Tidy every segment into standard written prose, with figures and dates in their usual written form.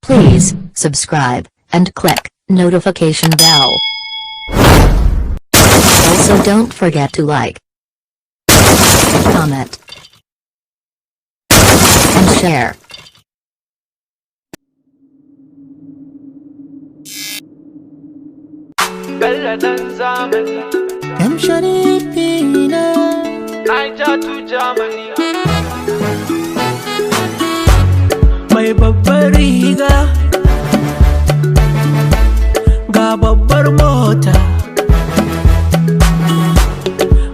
Please subscribe and click notification bell. Also don't forget to like, comment, and share. I'm Sharif Niger to Germany. mai babbar riga ga babbar mota,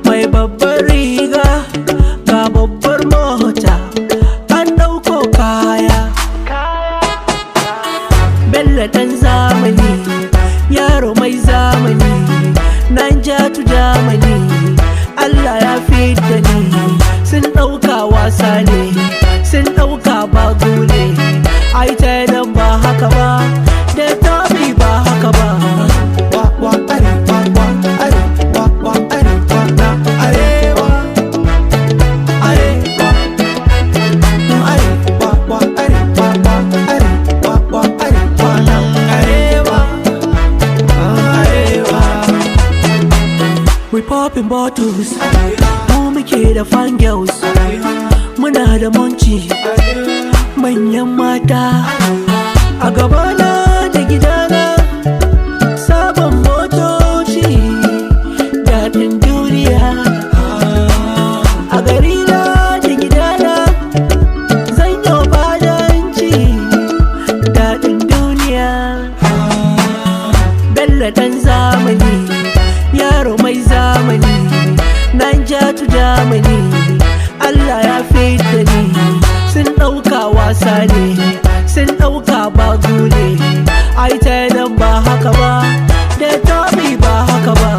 mai babbar riga ga babbar mota, an dauko kaya Bello dan zamani, yaro mai zamani, Niger to Germany, Allah ya fidda ni, sun dauka wasa ne, sun dauka bagu ne, ai ta nan ba haka ba, da tabi ba haka ba. Wa arewa, wa arewa na arewa, arewa, arewa, wa arewa, wa arewa na arewa, arewa. We popping bottles, mu muke da fan girls, muna da munci, manyan mata, a gabana da gidana, sabon motoci, daɗin duniya, a garina da gidana, zan yi fadanci, daɗin duniya. Bello ɗan zamani, yaro mai zamani, Niger to Germany, Allah ya fidda ni, sun ɗauka wasa ne, sun ɗauka bagu ne, ai ta nan ba haka ba, da tabi ba haka ba.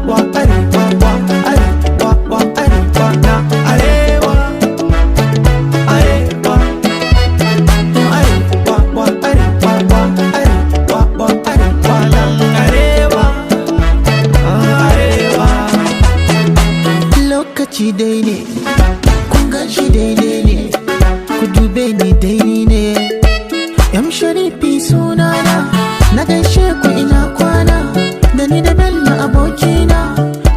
Wa arewa, wa arewa na arewa, arewa, arewa, wa arewa, wa arewa na arewa, arewa. Lokaci dai ne, kun gan shi daidai ne, ku dube ni daidai ne. Yam Sharifi sunana, na gaishe ku ina kwana, da ni da Bello abokina,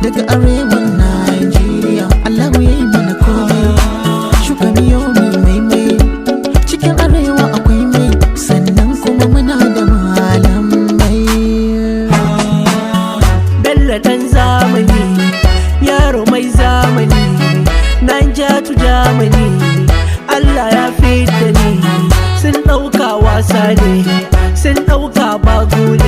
daga arewan Najeriya. Allah ya yi mana komai, shuka miyo mai, cikin arewa akwai mai, sannan kuma muna da malamai. Bello ɗan zamani, yaro mai zamani, Niger to Germany, Allah ya fidda ni, sun ɗauka wasa ne, sun ɗauka bagu ne,